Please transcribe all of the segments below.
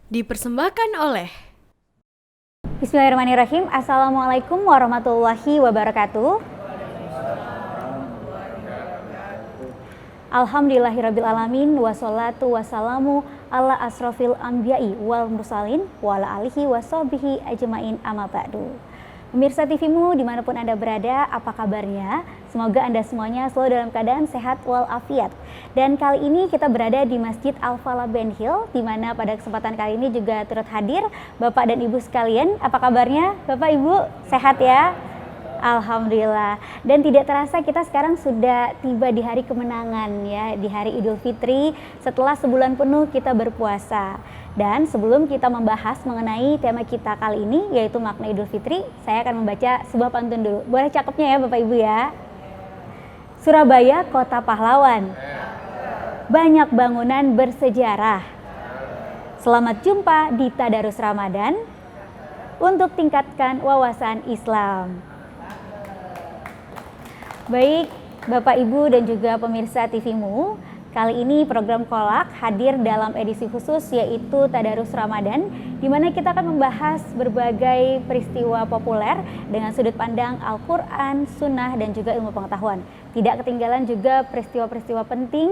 Dipersembahkan oleh Bismillahirrahmanirrahim. Assalamualaikum warahmatullahi wabarakatuh. Alhamdulillahirrabbilalamin. Wassalatu wassalamu ala asrofil anbiya'i wal mursalin wa ala alihi wa sahbihi ajmain amma ba'du. Pemirsa TVmu dimanapun Anda berada, apa kabarnya? Semoga Anda semuanya selalu dalam keadaan sehat walafiat. Dan kali ini kita berada di Masjid Al-Falah Ben Hill, di mana pada kesempatan kali ini juga turut hadir Bapak dan Ibu sekalian. Apa kabarnya Bapak Ibu? Sehat ya? Alhamdulillah. Dan tidak terasa kita sekarang sudah tiba di hari kemenangan ya, di hari Idul Fitri setelah sebulan penuh kita berpuasa. Dan sebelum kita membahas mengenai tema kita kali ini, yaitu makna Idul Fitri, saya akan membaca sebuah pantun dulu. Boleh cakepnya ya Bapak Ibu ya? Surabaya, kota pahlawan. Banyak bangunan bersejarah. Selamat jumpa di Tadarus Ramadan untuk tingkatkan wawasan Islam. Baik, Bapak Ibu dan juga pemirsa TVmu, kali ini program Kolak hadir dalam edisi khusus yaitu Tadarus Ramadan, di mana kita akan membahas berbagai peristiwa populer dengan sudut pandang Al-Quran, Sunnah, dan juga ilmu pengetahuan. Tidak ketinggalan juga peristiwa-peristiwa penting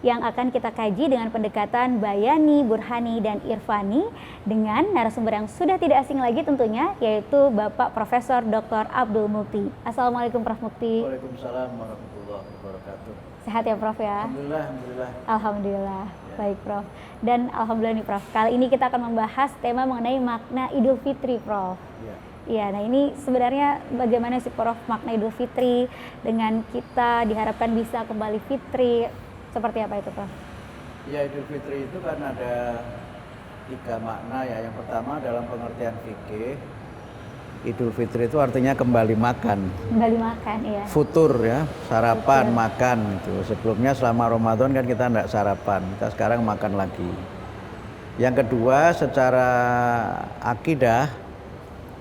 yang akan kita kaji dengan pendekatan bayani, burhani, dan irfani dengan narasumber yang sudah tidak asing lagi tentunya, yaitu Bapak Profesor Dr. Abdul Mukti. Assalamualaikum Prof. Mukti. Waalaikumsalam warahmatullahi wabarakatuh. Sehat ya Prof ya? Alhamdulillah. Alhamdulillah. Ya. Baik Prof. Dan alhamdulillah nih Prof, kali ini kita akan membahas tema mengenai makna Idul Fitri Prof. Ya. Iya, nah ini sebenarnya bagaimana sih Prof makna Idul Fitri dengan kita diharapkan bisa kembali fitri, seperti apa itu Prof? Ya, Idul Fitri itu kan ada 3 makna ya. Yang pertama dalam pengertian fikih, Idul Fitri itu artinya kembali makan. Kembali makan, iya. Futur ya, sarapan, Futur. makan itu. Sebelumnya selama Ramadan kan kita enggak sarapan, kita sekarang makan lagi. Yang kedua secara akidah,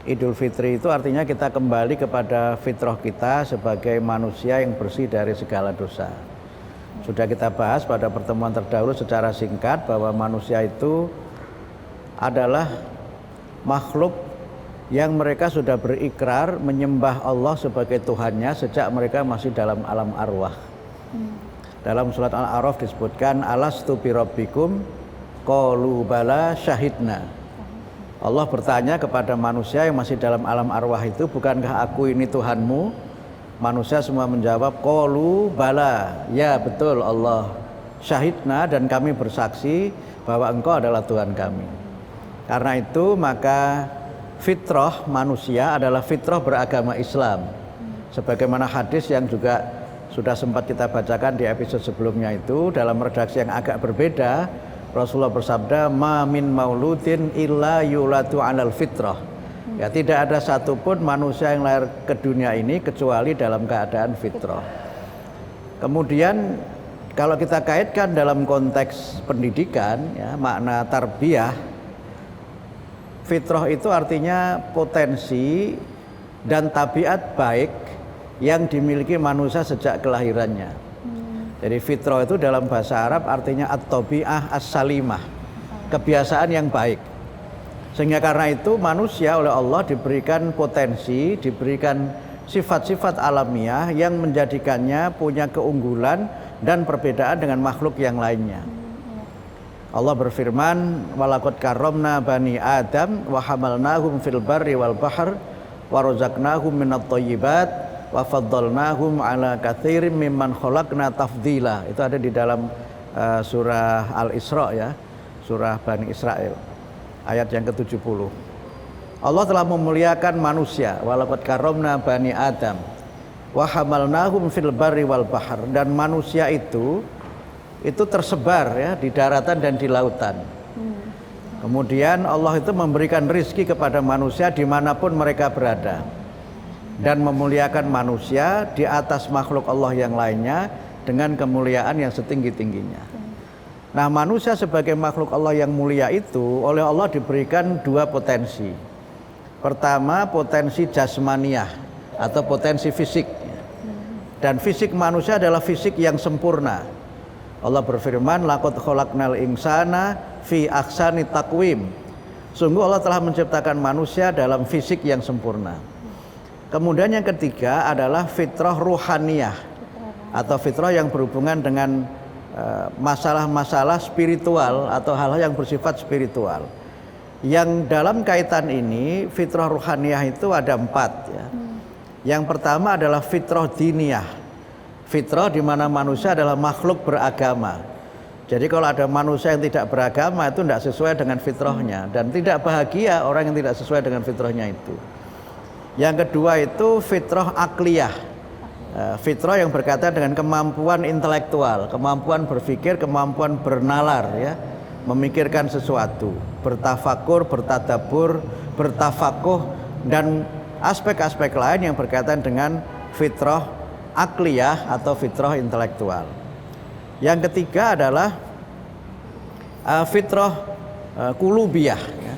Idul Fitri itu artinya kita kembali kepada fitrah kita sebagai manusia yang bersih dari segala dosa. Sudah kita bahas pada pertemuan terdahulu secara singkat bahwa manusia itu adalah makhluk yang mereka sudah berikrar menyembah Allah sebagai Tuhannya sejak mereka masih dalam alam arwah. Dalam surat Al-A'raf disebutkan alastu birabbikum qalu bala syahidna. Allah bertanya kepada manusia yang masih dalam alam arwah itu, bukankah aku ini Tuhanmu? Manusia semua menjawab qalu bala, ya betul Allah, syahidna, dan kami bersaksi bahwa engkau adalah Tuhan kami. Karena itu maka fitrah manusia adalah fitrah beragama Islam. Sebagaimana hadis yang juga sudah sempat kita bacakan di episode sebelumnya itu, dalam redaksi yang agak berbeda, Rasulullah bersabda, ma min mauludin illa yulatu alal fitrah. Ya, tidak ada satupun manusia yang lahir ke dunia ini kecuali dalam keadaan fitrah. Kemudian kalau kita kaitkan dalam konteks pendidikan, ya, makna tarbiyah, fitrah itu artinya potensi dan tabiat baik yang dimiliki manusia sejak kelahirannya. Jadi fitrah itu dalam bahasa Arab artinya at-tabi'ah as-salimah, kebiasaan yang baik. Sehingga karena itu manusia oleh Allah diberikan potensi, diberikan sifat-sifat alamiah yang menjadikannya punya keunggulan dan perbedaan dengan makhluk yang lainnya. Allah berfirman, walaqad karramna bani Adam wa hamalnahum fil barri wal bahr wa razaqnahum minat thayyibat wa faddalnahum ala katsirin mimman khalaqna tafdila. Itu ada di dalam surah Al-Isra ya, surah Bani Israel ayat yang ke-70. Allah telah memuliakan manusia, walaqad karramna bani Adam wa hamalnahum fil barri wal bahr, dan manusia itu tersebar ya di daratan dan di lautan. Kemudian Allah itu memberikan rizki kepada manusia dimanapun mereka berada, dan memuliakan manusia di atas makhluk Allah yang lainnya dengan kemuliaan yang setinggi-tingginya. Nah, manusia sebagai makhluk Allah yang mulia itu oleh Allah diberikan 2 potensi. Pertama, potensi jasmaniah atau potensi fisik. Dan fisik manusia adalah fisik yang sempurna. Allah berfirman, laqad khalaqnal insana fi ahsani taqwim. Sungguh Allah telah menciptakan manusia dalam fisik yang sempurna. Kemudian yang ketiga adalah fitrah ruhaniyah atau fitrah yang berhubungan dengan masalah-masalah spiritual atau hal-hal yang bersifat spiritual. Yang dalam kaitan ini fitrah ruhaniyah itu ada 4 ya. Yang pertama adalah fitrah diniyah. Fitrah di mana manusia adalah makhluk beragama. Jadi kalau ada manusia yang tidak beragama itu tidak sesuai dengan fitrahnya, dan tidak bahagia orang yang tidak sesuai dengan fitrahnya itu. Yang kedua itu fitrah akliyah. Fitrah yang berkaitan dengan kemampuan intelektual, kemampuan berpikir, kemampuan bernalar ya, memikirkan sesuatu, bertafakur, bertadabbur, bertafakuh, dan aspek-aspek lain yang berkaitan dengan fitrah akliyah atau fitrah intelektual. Yang ketiga adalah fitrah kulubiyah ya,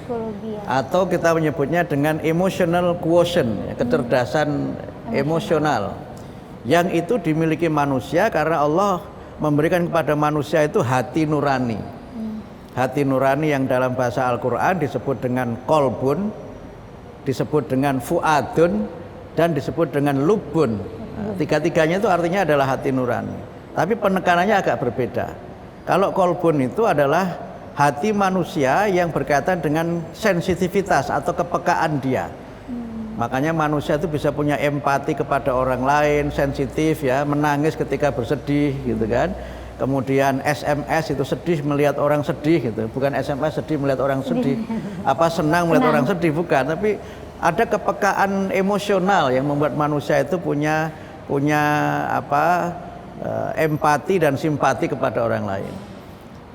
atau kita menyebutnya dengan emotional quotient ya, kecerdasan emosional, yang itu dimiliki manusia karena Allah memberikan kepada manusia itu hati nurani. Hati nurani yang dalam bahasa Al-Quran disebut dengan kolbun, disebut dengan fuadun, dan disebut dengan lubun. Nah, tiga-tiganya itu artinya adalah hati nurani, tapi penekanannya agak berbeda. Kalau kolbun itu adalah hati manusia yang berkaitan dengan sensitivitas atau kepekaan dia. Makanya manusia itu bisa punya empati kepada orang lain, sensitif ya, menangis ketika bersedih gitu kan. Kemudian SMS itu sedih melihat orang sedih gitu, bukan SMS sedih melihat orang sedih, apa senang melihat orang sedih, bukan, tapi ada kepekaan emosional yang membuat manusia itu punya empati dan simpati kepada orang lain.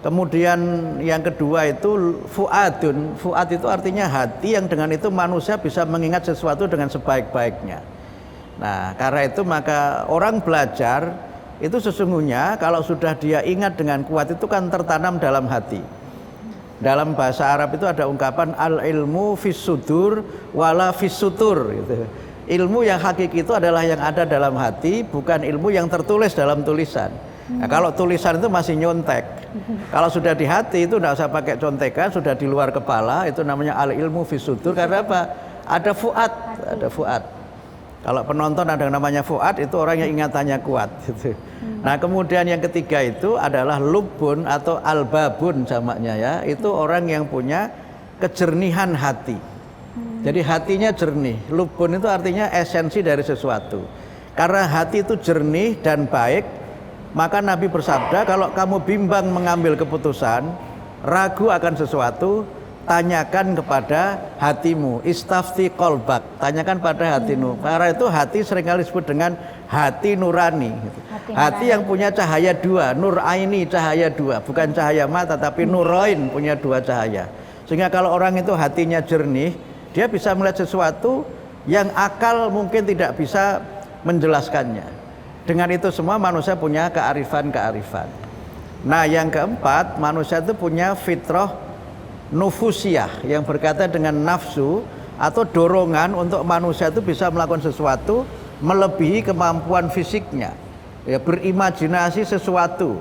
Kemudian yang kedua itu fuadun. Fuad itu artinya hati, yang dengan itu manusia bisa mengingat sesuatu dengan sebaik-baiknya. Nah, karena itu maka orang belajar itu sesungguhnya kalau sudah dia ingat dengan kuat itu kan tertanam dalam hati. Dalam bahasa Arab itu ada ungkapan al ilmu fis sudur wala fis sutur gitu. Ilmu yang hakiki itu adalah yang ada dalam hati, bukan ilmu yang tertulis dalam tulisan. Nah, kalau tulisan itu masih nyontek. Kalau sudah di hati itu tidak usah pakai contekan, sudah di luar kepala, itu namanya al ilmu fis sudur. Karena apa? Ada fuad, ada fuad. Kalau penonton ada yang namanya fuad, itu orang yang ingatannya kuat gitu. Nah, kemudian yang ketiga itu adalah lubun atau albabun jamaknya ya. Itu orang yang punya kejernihan hati. Jadi hatinya jernih. Lubun itu artinya esensi dari sesuatu. Karena hati itu jernih dan baik, maka Nabi bersabda, kalau kamu bimbang mengambil keputusan, ragu akan sesuatu, tanyakan kepada hatimu. Istafti qalbak, tanyakan pada hatimu. Karena itu hati seringkali disebut dengan hati nurani. Hati yang punya cahaya dua, nur aini, cahaya dua, bukan cahaya mata tapi nurain, punya dua cahaya. Sehingga kalau orang itu hatinya jernih, dia bisa melihat sesuatu yang akal mungkin tidak bisa menjelaskannya. Dengan itu semua manusia punya kearifan-kearifan. Nah, yang keempat, manusia itu punya fitrah nufusiyah yang berkaitan dengan nafsu atau dorongan untuk manusia itu bisa melakukan sesuatu melebihi kemampuan fisiknya. Ya, berimajinasi sesuatu.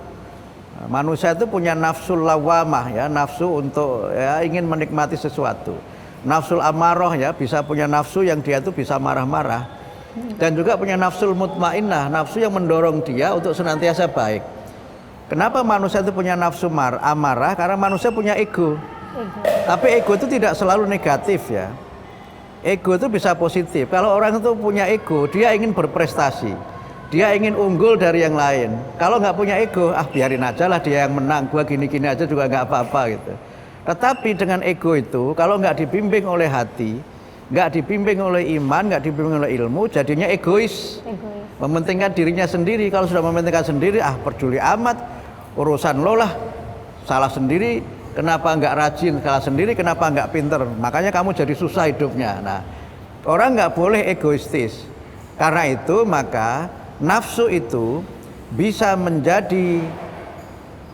Manusia itu punya nafsul lawamah ya, nafsu untuk ya, ingin menikmati sesuatu. Nafsul amarah ya, bisa punya nafsu yang dia itu bisa marah-marah. Dan juga punya nafsul mutmainnah, nafsu yang mendorong dia untuk senantiasa baik. Kenapa manusia itu punya nafsu amarah? Karena manusia punya ego. Tapi ego itu tidak selalu negatif ya. Ego itu bisa positif. Kalau orang itu punya ego, dia ingin berprestasi, dia ingin unggul dari yang lain. Kalau nggak punya ego, biarin aja lah dia yang menang, gua gini-gini aja juga nggak apa-apa gitu. Tetapi dengan ego itu, kalau nggak dibimbing oleh hati, nggak dibimbing oleh iman, nggak dibimbing oleh ilmu, jadinya egois. Mementingkan dirinya sendiri. Kalau sudah mementingkan sendiri, peduli amat, urusan lo lah, salah sendiri, kenapa nggak rajin, salah sendiri, kenapa nggak pinter, makanya kamu jadi susah hidupnya. Nah, orang nggak boleh egoistis. Karena itu maka nafsu itu bisa menjadi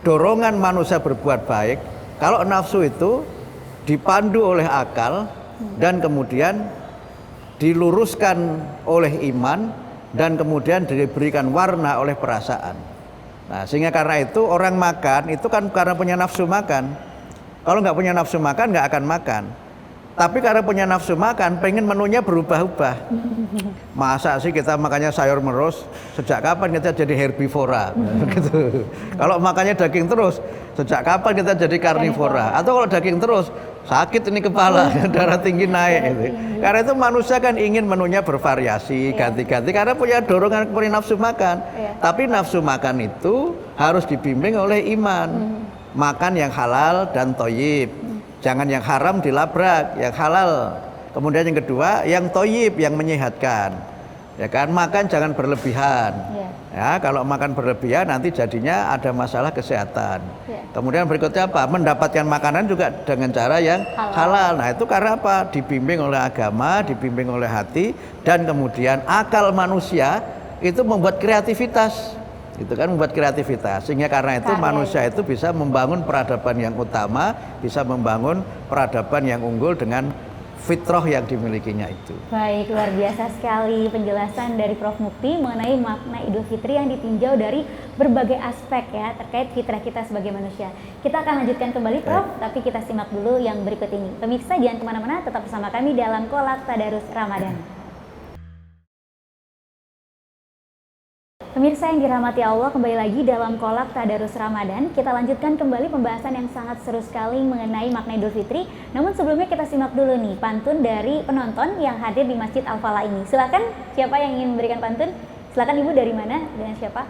dorongan manusia berbuat baik kalau nafsu itu dipandu oleh akal dan kemudian diluruskan oleh iman dan kemudian diberikan warna oleh perasaan. Nah, sehingga karena itu orang makan itu kan karena punya nafsu makan. Kalau nggak punya nafsu makan nggak akan makan. Tapi karena punya nafsu makan, pengen menunya berubah-ubah. Masa sih kita makannya sayur terus? Sejak kapan kita jadi herbivora? Gitu. Kalau makannya daging terus, sejak kapan kita jadi karnivora? Atau kalau daging terus, sakit ini kepala, darah tinggi naik. Gitu. Karena itu manusia kan ingin menunya bervariasi, ganti-ganti. Karena punya dorongan, punya nafsu makan. Tapi nafsu makan itu harus dibimbing oleh iman. Makan yang halal dan thayyib. Jangan yang haram dilabrak, yang halal. Kemudian yang kedua, yang thayyib, yang menyehatkan. Ya kan, makan jangan berlebihan. Ya, kalau makan berlebihan nanti jadinya ada masalah kesehatan. Kemudian berikutnya apa? Mendapatkan makanan juga dengan cara yang halal. Nah, itu karena apa? Dibimbing oleh agama, dibimbing oleh hati, dan kemudian akal manusia itu membuat kreativitas. Itu kan membuat kreativitas, sehingga karena itu manusia itu bisa membangun peradaban yang utama, bisa membangun peradaban yang unggul dengan fitrah yang dimilikinya itu. Baik, luar biasa sekali penjelasan dari Prof. Mukti mengenai makna Idul Fitri yang ditinjau dari berbagai aspek ya terkait fitrah kita sebagai manusia. Kita akan lanjutkan kembali Prof, tapi kita simak dulu yang berikut ini. Pemirsa jangan kemana-mana, tetap bersama kami dalam Kolak Tadarus Ramadan. Pemirsa yang dirahmati Allah, kembali lagi dalam Kolak Tadarus Ramadan. Kita lanjutkan kembali pembahasan yang sangat seru sekali mengenai makna Idul Fitri. Namun sebelumnya kita simak dulu nih pantun dari penonton yang hadir di Masjid Al-Falah ini. Silakan, siapa yang ingin memberikan pantun? Silakan Ibu, dari mana? Dengan siapa?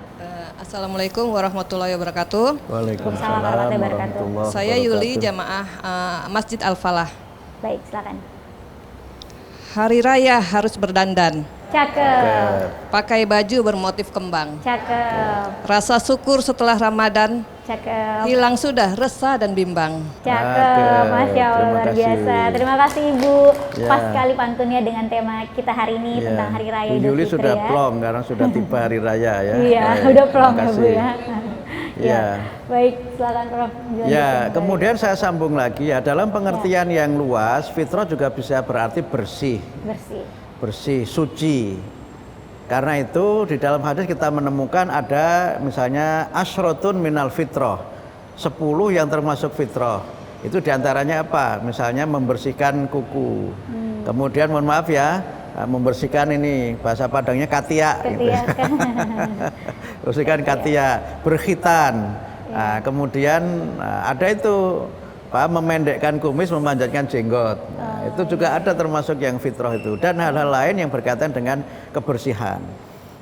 Assalamualaikum warahmatullahi wabarakatuh. Waalaikumsalam warahmatullahi wabarakatuh. Saya Yuli, jamaah Masjid Al-Falah. Baik, silakan. Hari raya harus berdandan, Cakep. pakai baju bermotif kembang. Cakep. Rasa syukur setelah Ramadan, Cakep. hilang sudah resah dan bimbang. Cakep, Masya Allah, Terima luar kasih. biasa. Terima kasih Ibu. Ya. Pas sekali pantunnya dengan tema kita hari ini tentang Hari Raya Bu Idul Yuli Fitri sudah ya. plong karena sudah tiba hari raya ya. Iya, Baik, udah plong terima ya Bu kasih. ya. Ya. Baik, silakan Prof. Ya, kemudian saya sambung lagi ya, dalam pengertian yang luas, fitrah juga bisa berarti bersih. Bersih, suci. Karena itu di dalam hadis kita menemukan ada misalnya asyrotun minal fitrah, 10 yang termasuk fitrah. Itu diantaranya apa? Misalnya membersihkan kuku. Kemudian mohon maaf ya, membersihkan ini bahasa Padangnya katia. Gitu. Bersihkan katia, berkhitan. Nah, kemudian ada itu memendekkan kumis, memanjatkan jenggot. Nah, itu juga ada termasuk yang fitrah itu, dan hal-hal lain yang berkaitan dengan kebersihan.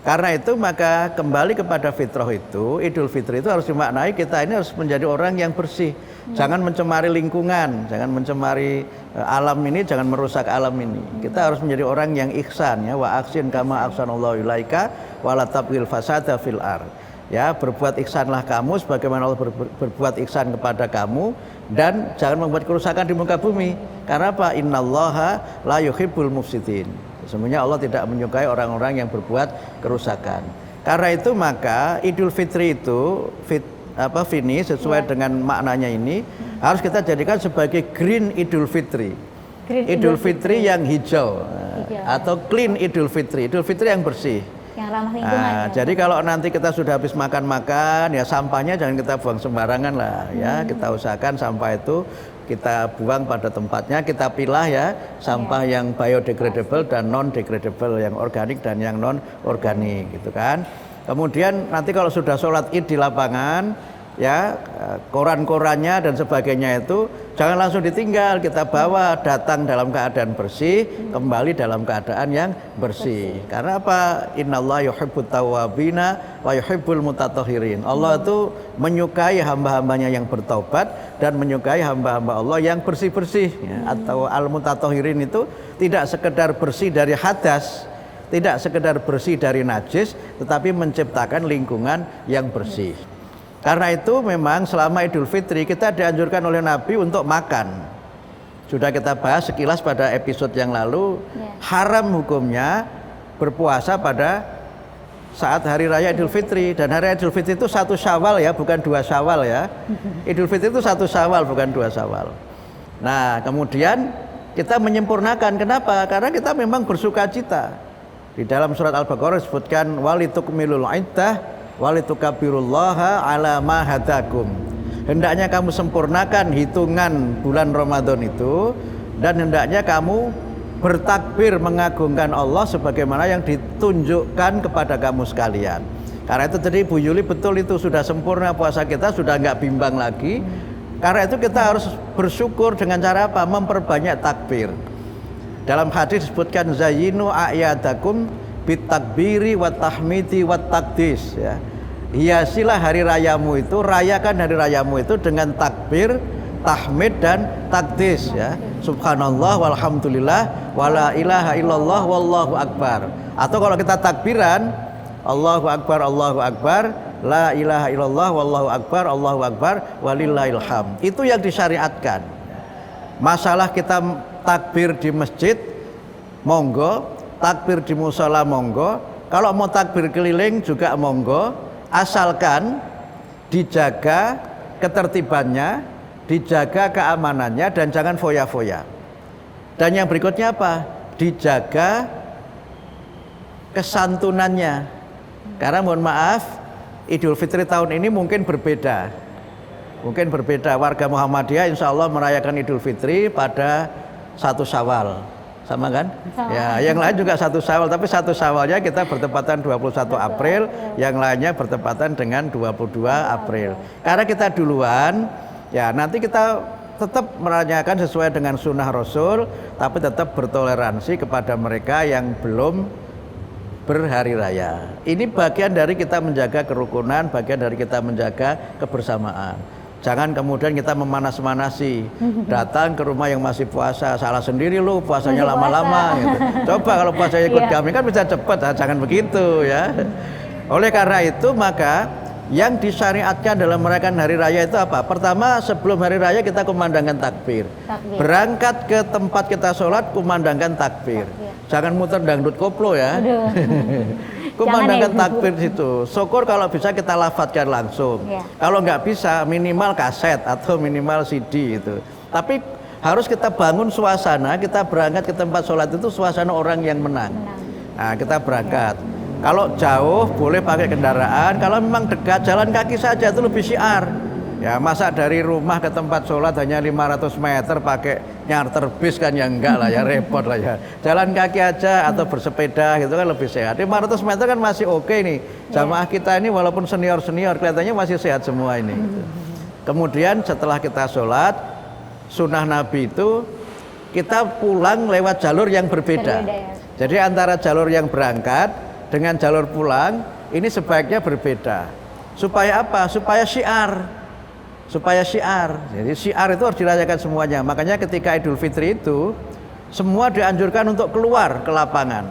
Karena itu maka kembali kepada fitrah itu, Idul Fitri itu harus dimaknai kita ini harus menjadi orang yang bersih. Jangan mencemari lingkungan, jangan mencemari alam ini, jangan merusak alam ini. Kita harus menjadi orang yang ihsan ya, wa ahsin kama ahsanallahu ilaika wa la tabghil fasada fil ardh. Ya, berbuat ihsanlah kamu sebagaimana Allah berbuat ihsan kepada kamu, dan jangan membuat kerusakan di muka bumi. Karena apa? Innallaha la yuhibbul mufsidin. Sesungguhnya Allah tidak menyukai orang-orang yang berbuat kerusakan. Karena itu maka Idul Fitri itu Vini sesuai dengan maknanya ini harus kita jadikan sebagai Green Idul Fitri. Idul Fitri yang hijau. Atau Clean Idul Fitri. Idul Fitri yang bersih. Yang ramah lingkungan. Jadi kalau nanti kita sudah habis makan-makan, ya sampahnya jangan kita buang sembarangan lah, ya. Kita usahakan sampah itu kita buang pada tempatnya, kita pilah ya, sampah yang biodegradable dan non degradable, yang organik dan yang non organik, gitu kan. Kemudian nanti kalau sudah sholat Id di lapangan, ya koran-korannya dan sebagainya itu jangan langsung ditinggal, kita bawa, datang dalam keadaan bersih, kembali dalam keadaan yang bersih. Karena apa? Innallaha yuhibbut tawwabina wa yuhibbul mutatahhirin. Allah itu menyukai hamba-hambanya yang bertaubat dan menyukai hamba-hamba Allah yang bersih-bersih ya. Atau al-mutatahhirin itu tidak sekedar bersih dari hadas, tidak sekedar bersih dari najis, tetapi menciptakan lingkungan yang bersih. Karena itu memang selama Idul Fitri kita dianjurkan oleh Nabi untuk makan. Sudah kita bahas sekilas pada episode yang lalu, haram hukumnya berpuasa pada saat Hari Raya Idul Fitri. Dan Hari Raya Idul Fitri itu 1 Syawal ya, bukan 2 Syawal ya. Idul Fitri itu 1 Syawal, bukan 2 Syawal. Nah, kemudian kita menyempurnakan. Kenapa? Karena kita memang bersuka cita. Di dalam surat Al-Baqarah disebutkan walitukmilul iddah walitukabbirullaha ala ma hadakum. Hendaknya kamu sempurnakan hitungan bulan Ramadan itu, dan hendaknya kamu bertakbir mengagungkan Allah sebagaimana yang ditunjukkan kepada kamu sekalian. Karena itu tadi Bu Yuli betul, itu sudah sempurna puasa kita, sudah nggak bimbang lagi. Karena itu kita harus bersyukur dengan cara apa? Memperbanyak takbir. Dalam hadis disebutkan zayyinu a'yadakum bitakbiri wa tahmidi wa takdis, ya. Hiasilah hari rayamu itu, rayakan hari rayamu itu dengan takbir, tahmid dan takdis, ya. Subhanallah walhamdulillah wala ilaha illallah wallahu akbar. Atau kalau kita takbiran, Allahu akbar, la ilaha illallah wallahu akbar walillahil hamd. Itu yang disyariatkan. Masalah kita takbir di masjid, monggo. Takbir di musola, monggo. Kalau mau takbir keliling juga monggo. Asalkan dijaga ketertibannya, dijaga keamanannya, dan jangan foya-foya. Dan yang berikutnya apa? Dijaga kesantunannya. Karena mohon maaf, Idul Fitri tahun ini mungkin berbeda. Warga Muhammadiyah insya Allah merayakan Idul Fitri pada 1 Syawal. Sama kan? Sama. Ya, yang lain juga 1 Syawal, tapi 1 Syawalnya kita bertepatan 21 April, yang lainnya bertepatan dengan 22 April. Karena kita duluan, ya nanti kita tetap merayakan sesuai dengan sunnah Rasul, tapi tetap bertoleransi kepada mereka yang belum berhari raya. Ini bagian dari kita menjaga kerukunan, bagian dari kita menjaga kebersamaan. Jangan kemudian kita memanas-manasi, datang ke rumah yang masih puasa, salah sendiri lu puasanya lama-lama gitu. Coba kalau puasanya ikut kami kan bisa cepat, jangan begitu ya. Oleh karena itu maka yang disyariatkan dalam merayakan hari raya itu apa? Pertama, sebelum hari raya kita kumandangkan takbir. Berangkat ke tempat kita sholat kumandangkan takbir. Jangan muter dangdut koplo ya. Kumandangkan takbir situ. Syukur kalau bisa kita lafadzkan langsung. Kalau nggak bisa minimal kaset atau minimal CD itu. Tapi harus kita bangun suasana, kita berangkat ke tempat sholat itu suasana orang yang menang. Nah, kita berangkat. Kalau jauh boleh pakai kendaraan, kalau memang dekat jalan kaki saja itu lebih syiar. Ya, masa dari rumah ke tempat sholat hanya 500 meter pakai nyarter bis kan, ya enggak lah ya, repot lah ya. Jalan kaki aja atau bersepeda gitu kan lebih sehat. 500 meter kan masih oke nih. Jamaah kita ini walaupun senior-senior kelihatannya masih sehat semua ini. Kemudian setelah kita sholat, sunnah Nabi itu kita pulang lewat jalur yang berbeda. Jadi antara jalur yang berangkat dengan jalur pulang ini sebaiknya berbeda. Supaya apa? Supaya syiar. Jadi syiar itu harus dirayakan semuanya. Makanya ketika Idul Fitri itu semua dianjurkan untuk keluar ke lapangan.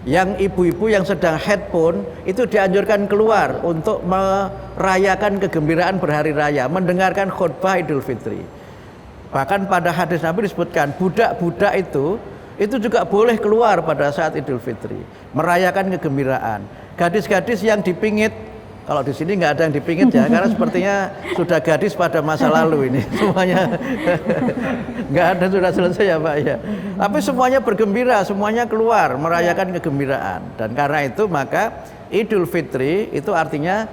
Yang ibu-ibu yang sedang headphone itu dianjurkan keluar untuk merayakan kegembiraan berhari raya, mendengarkan khutbah Idul Fitri. Bahkan pada hadis Nabi disebutkan budak-budak itu juga boleh keluar pada saat Idul Fitri, merayakan kegembiraan. Gadis-gadis yang dipingit, kalau di sini nggak ada yang dipingit ya, karena sepertinya sudah gadis pada masa lalu ini semuanya nggak ada, sudah selesai ya Pak ya. Tapi semuanya bergembira, semuanya keluar merayakan kegembiraan. Dan karena itu maka Idul Fitri itu artinya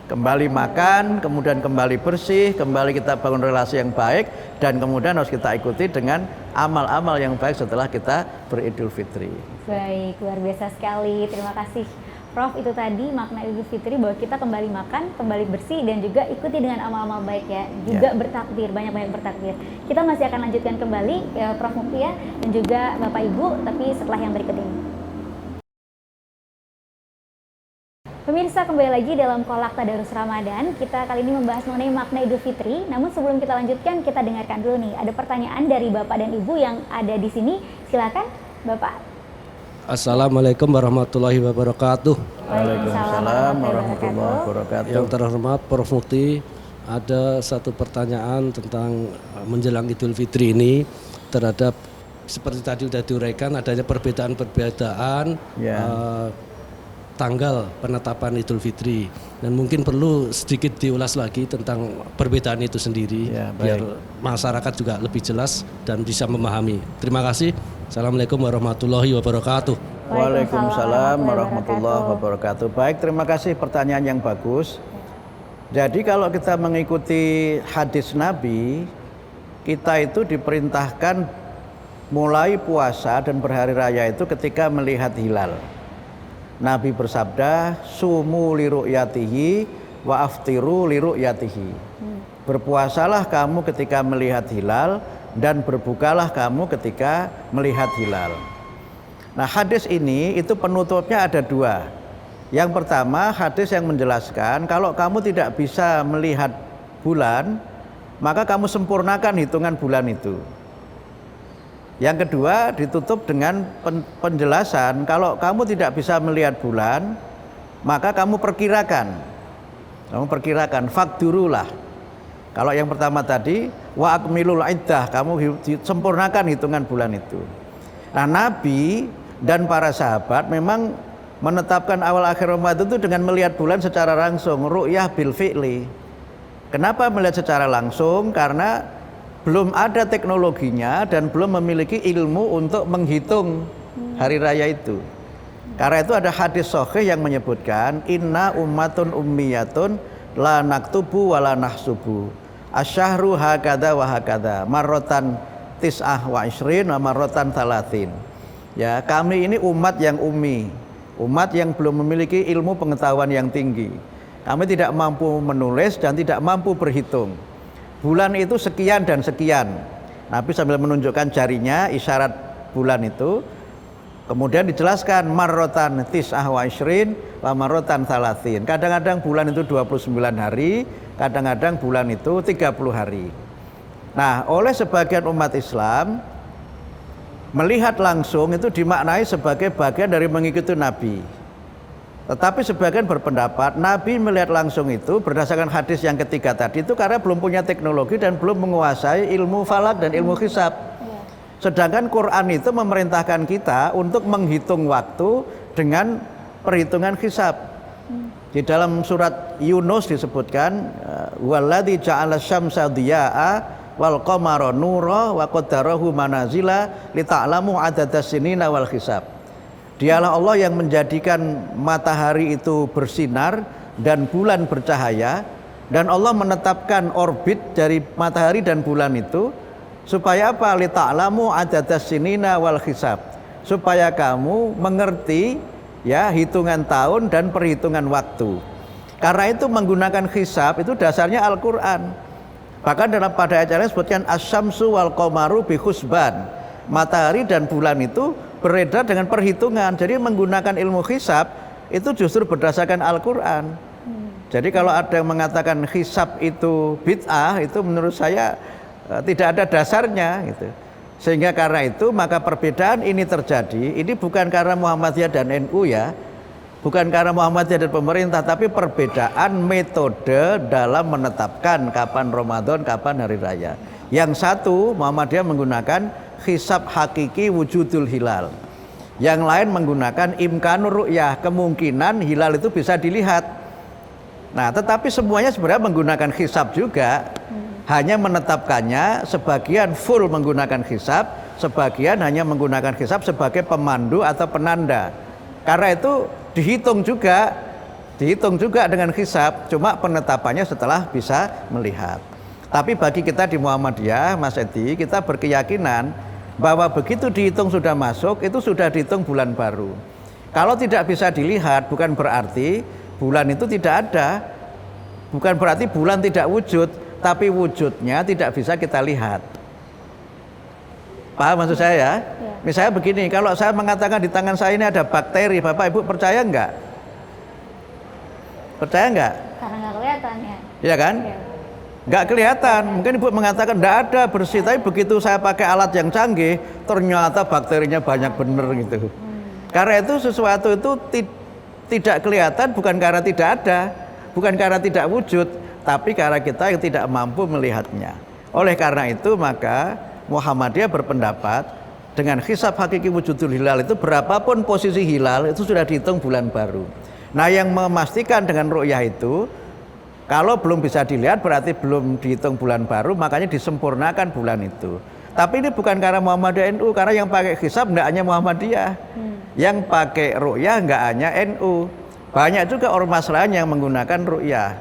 kembali makan, kemudian kembali bersih, kembali kita bangun relasi yang baik, dan kemudian harus kita ikuti dengan amal-amal yang baik setelah kita beridul fitri. Baik, luar biasa sekali. Terima kasih Prof. Itu tadi makna Idul Fitri bahwa kita kembali makan, kembali bersih, dan juga ikuti dengan amal-amal baik ya. Juga bertakbir, banyak-banyak bertakbir. Kita masih akan lanjutkan kembali ya, Prof. Mutia dan juga Bapak Ibu, tapi setelah yang berikut ini. Pemirsa, kembali lagi dalam Kolak Tadarus Ramadan. Kita kali ini membahas mengenai makna Idul Fitri. Namun sebelum kita lanjutkan, kita dengarkan dulu nih. Ada pertanyaan dari Bapak dan Ibu yang ada di sini. Silakan, Bapak. Assalamualaikum warahmatullahi wabarakatuh. Waalaikumsalam warahmatullahi wabarakatuh. Yang terhormat Prof. Mukti, ada satu pertanyaan tentang menjelang Idul Fitri ini terhadap seperti tadi sudah diuraikan adanya perbedaan-perbedaan tanggal penetapan Idul Fitri, dan mungkin perlu sedikit diulas lagi tentang perbedaan itu sendiri biar masyarakat juga lebih jelas dan bisa memahami. Terima kasih. Assalamualaikum warahmatullahi wabarakatuh. Waalaikumsalam warahmatullahi wabarakatuh. Baik, terima kasih pertanyaan yang bagus. Jadi kalau kita mengikuti hadis Nabi, kita itu diperintahkan mulai puasa dan berhari raya itu ketika melihat hilal. Nabi bersabda, sumu li ru'yatihi wa aftiru li ru'yatihi. Berpuasalah kamu ketika melihat hilal dan berbukalah kamu ketika melihat hilal. Nah, hadis ini itu penutupnya ada dua. Yang pertama, hadis yang menjelaskan kalau kamu tidak bisa melihat bulan, maka kamu sempurnakan hitungan bulan itu. Yang kedua, ditutup dengan penjelasan kalau kamu tidak bisa melihat bulan, maka kamu perkirakan. Kamu perkirakan, fakdurulah. Kalau yang pertama tadi, wa akmilul iddah, kamu sempurnakan hitungan bulan itu. Nah, Nabi dan para sahabat memang menetapkan awal akhir Ramadan itu dengan melihat bulan secara langsung, ru'yah bil fi'li. Kenapa melihat secara langsung? Karena belum ada teknologinya dan belum memiliki ilmu untuk menghitung hari raya itu. Karena itu ada hadis sahih yang menyebutkan inna ummatun ummiyatun la naktubu wa la nahsubu. Asyahru hakada wa hakada marrotan tis'ah wa isrin wa marrotan talatin. Ya, kami ini umat yang ummi, umat yang belum memiliki ilmu pengetahuan yang tinggi. Kami tidak mampu menulis dan tidak mampu berhitung. Bulan itu sekian dan sekian. Nabi sambil menunjukkan jarinya isyarat bulan itu. Kemudian dijelaskan marrotan tis'ah wa isrin wa marrotan talatin. Kadang-kadang bulan itu 29 hari, kadang-kadang bulan itu 30 hari. Nah, oleh sebagian umat Islam melihat langsung itu dimaknai sebagai bagian dari mengikuti Nabi. Tetapi sebagian berpendapat Nabi melihat langsung itu berdasarkan hadis yang ketiga tadi itu karena belum punya teknologi dan belum menguasai ilmu falak dan ilmu hisab. Sedangkan Quran itu memerintahkan kita untuk menghitung waktu dengan perhitungan hisab. Di dalam surat Yunus disebutkan waladzi ja'ala syamsa diya'a wal qamara nura wa qaddarahu manazila li ta'lamu adadas sinina wal hisab. Dialah Allah yang menjadikan matahari itu bersinar dan bulan bercahaya, dan Allah menetapkan orbit dari matahari dan bulan itu supaya apa? Li ta'lamu adadas sinina wal hisab. Supaya kamu mengerti ya hitungan tahun dan perhitungan waktu. Karena itu menggunakan hisab itu dasarnya Al-Qur'an. Bahkan pada ayat yang disebutkan asyamsu wal qamaru bi husban. Matahari dan bulan itu beredar dengan perhitungan. Jadi menggunakan ilmu hisab itu justru berdasarkan Al-Qur'an. Jadi kalau ada yang mengatakan hisab itu bid'ah, itu menurut saya tidak ada dasarnya gitu. Sehingga karena itu maka perbedaan ini terjadi. Ini bukan karena Muhammadiyah dan NU ya. Bukan karena Muhammadiyah dan pemerintah, tapi perbedaan metode dalam menetapkan kapan Ramadan, kapan hari raya. Yang satu Muhammadiyah menggunakan hisab hakiki wujudul hilal. Yang lain menggunakan imkanur ru'yah, kemungkinan hilal itu bisa dilihat. Nah, tetapi semuanya sebenarnya menggunakan hisab juga. Hanya menetapkannya sebagian full menggunakan hisab, sebagian hanya menggunakan hisab sebagai pemandu atau penanda. Karena itu dihitung juga dengan hisab, cuma penetapannya setelah bisa melihat. Tapi bagi kita di Muhammadiyah, Mas Edi, kita berkeyakinan bahwa begitu dihitung sudah masuk, itu sudah dihitung bulan baru. Kalau tidak bisa dilihat, bukan berarti bulan itu tidak ada, bukan berarti bulan tidak wujud, tapi wujudnya tidak bisa kita lihat. Paham maksud saya ya? Misalnya begini, kalau saya mengatakan di tangan saya ini ada bakteri, Bapak Ibu percaya enggak? Percaya enggak? Karena nggak kelihatan ya. Iya kan? Ya. Nggak kelihatan. Mungkin Ibu mengatakan enggak ada, bersih, tapi begitu saya pakai alat yang canggih, ternyata bakterinya banyak bener gitu. Karena itu sesuatu itu tidak kelihatan bukan karena tidak ada, bukan karena tidak wujud, tapi karena kita yang tidak mampu melihatnya. Oleh karena itu maka Muhammadiyah berpendapat dengan hisab hakiki wujudul hilal itu berapapun posisi hilal itu sudah dihitung bulan baru. Nah, yang memastikan dengan ru'yah itu kalau belum bisa dilihat berarti belum dihitung bulan baru, makanya disempurnakan bulan itu. Tapi ini bukan karena Muhammadiyah NU, karena yang pakai hisab enggak hanya Muhammadiyah. Yang pakai ru'yah enggak hanya NU. Banyak juga ormas lain yang menggunakan ru'yah.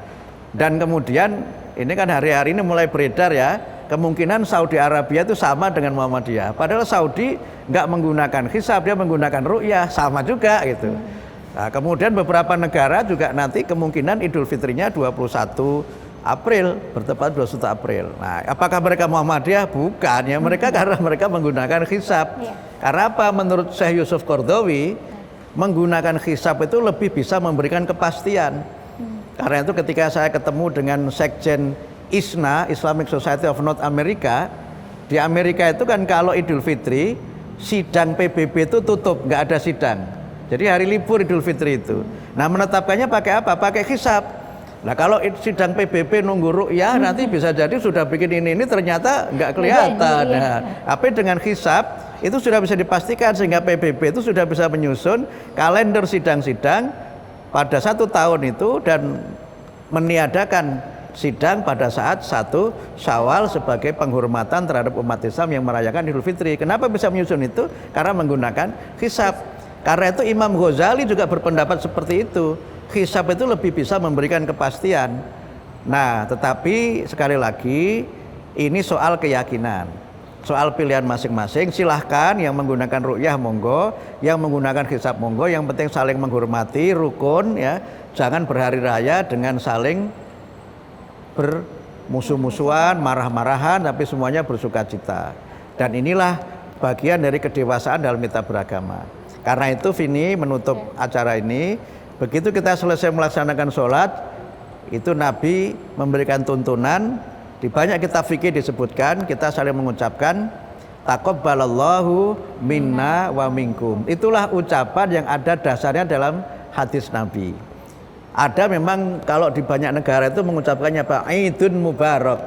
Dan kemudian ini kan hari-hari ini mulai beredar ya, kemungkinan Saudi Arabia itu sama dengan Muhammadiyah. Padahal Saudi enggak menggunakan hisab, dia menggunakan ru'yah, sama juga gitu. Nah, kemudian beberapa negara juga nanti kemungkinan Idul Fitrinya 21 April, bertepat 21 April. Nah, apakah mereka Muhammadiyah? Bukan, ya mereka karena mereka menggunakan hisab. Karena apa? Menurut Syekh Yusuf Qaradawi, menggunakan hisab itu lebih bisa memberikan kepastian. Karena itu ketika saya ketemu dengan Sekjen ISNA, Islamic Society of North America, di Amerika itu kan kalau Idul Fitri, sidang PBB itu tutup, nggak ada sidang. Jadi hari libur Idul Fitri itu. Nah, menetapkannya pakai apa? Pakai hisab. Nah, kalau sidang PBB nunggu ru'yah nanti bisa jadi sudah bikin ini ternyata nggak kelihatan. Nah, tapi dengan hisab itu sudah bisa dipastikan sehingga PBB itu sudah bisa menyusun kalender sidang-sidang pada 1 tahun itu dan meniadakan sidang pada saat 1 Syawal sebagai penghormatan terhadap umat Islam yang merayakan Idul Fitri. Kenapa bisa menyusun itu? Karena menggunakan hisab. Karena itu Imam Ghazali juga berpendapat seperti itu. Hisab itu lebih bisa memberikan kepastian. Nah, tetapi sekali lagi ini soal keyakinan, soal pilihan masing-masing. Silahkan yang menggunakan ru'yah monggo, yang menggunakan hisab monggo. Yang penting saling menghormati, rukun ya. Jangan berhari raya dengan saling bermusuh-musuhan, marah-marahan, tapi semuanya bersukacita. Dan inilah bagian dari kedewasaan dalam kita beragama. Karena itu Vini menutup acara ini, begitu kita selesai melaksanakan sholat, itu Nabi memberikan tuntunan, di banyak kitab fikih disebutkan, kita saling mengucapkan taqabbalallahu minna wa minkum. Itulah ucapan yang ada dasarnya dalam hadis Nabi. Ada memang kalau di banyak negara itu mengucapkannya apa? Aidun mubarak.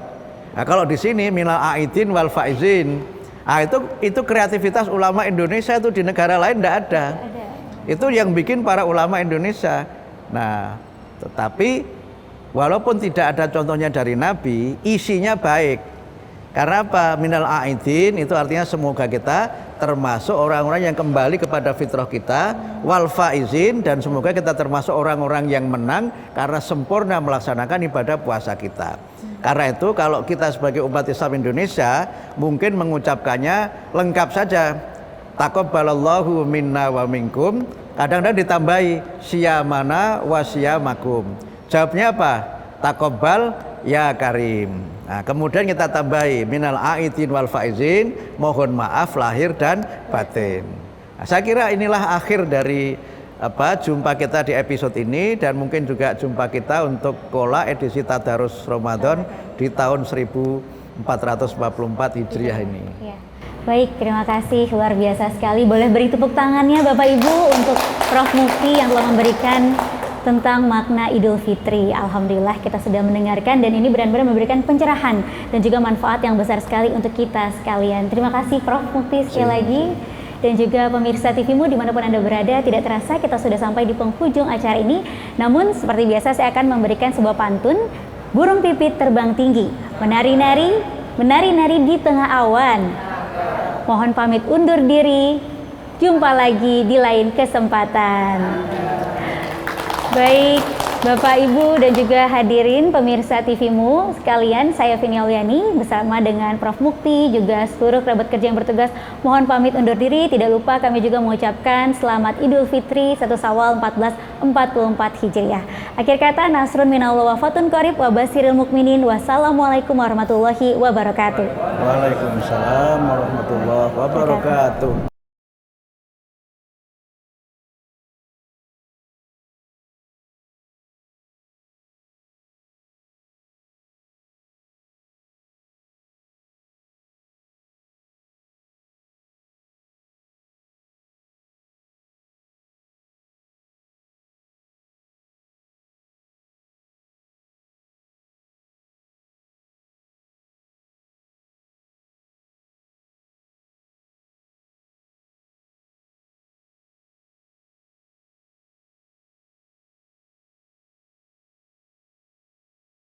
Nah, kalau di sini minal aidin wal faizin. Nah, itu kreativitas ulama Indonesia, itu di negara lain tidak ada. Itu yang bikin para ulama Indonesia. Nah, tetapi walaupun tidak ada contohnya dari Nabi, isinya baik. Karena apa? Minal aidin itu artinya semoga kita termasuk orang-orang yang kembali kepada fitrah kita, wal faizin, dan semoga kita termasuk orang-orang yang menang karena sempurna melaksanakan ibadah puasa kita. Karena itu kalau kita sebagai umat Islam Indonesia mungkin mengucapkannya lengkap saja. Taqabbalallahu minna wa minkum. Kadang-kadang ditambahi siyamana wa siyamakum. Jawabnya apa? Taqabbal ya karim. Nah, kemudian kita tambahi minal aidin wal faizin, mohon maaf lahir dan batin. Nah, saya kira inilah akhir dari jumpa kita di episode ini, dan mungkin juga jumpa kita untuk Kola edisi Tadarus Ramadan di tahun 1444 Hijriah ini. Ya. Baik, terima kasih, luar biasa sekali. Boleh beri tepuk tangannya Bapak Ibu untuk Prof Mufti yang telah memberikan tentang makna Idul Fitri. Alhamdulillah kita sudah mendengarkan, dan ini benar-benar memberikan pencerahan dan juga manfaat yang besar sekali untuk kita sekalian. Terima kasih Prof Mufti sekali lagi. Dan juga pemirsa TVmu dimanapun Anda berada, tidak terasa kita sudah sampai di penghujung acara ini. Namun seperti biasa saya akan memberikan sebuah pantun. Burung pipit terbang tinggi, menari-nari di tengah awan. Mohon pamit undur diri, jumpa lagi di lain kesempatan. Baik, Bapak, Ibu, dan juga hadirin pemirsa TVmu sekalian, saya Vini Auliani bersama dengan Prof Mukti, juga seluruh kerabat kerja yang bertugas, mohon pamit undur diri. Tidak lupa kami juga mengucapkan selamat Idul Fitri 1 Syawal 1444 Hijriah. Akhir kata, nasrun minallah wa fatun qarib wa basiril mukminin. Wassalamualaikum warahmatullahi wabarakatuh. Waalaikumsalam warahmatullahi wabarakatuh.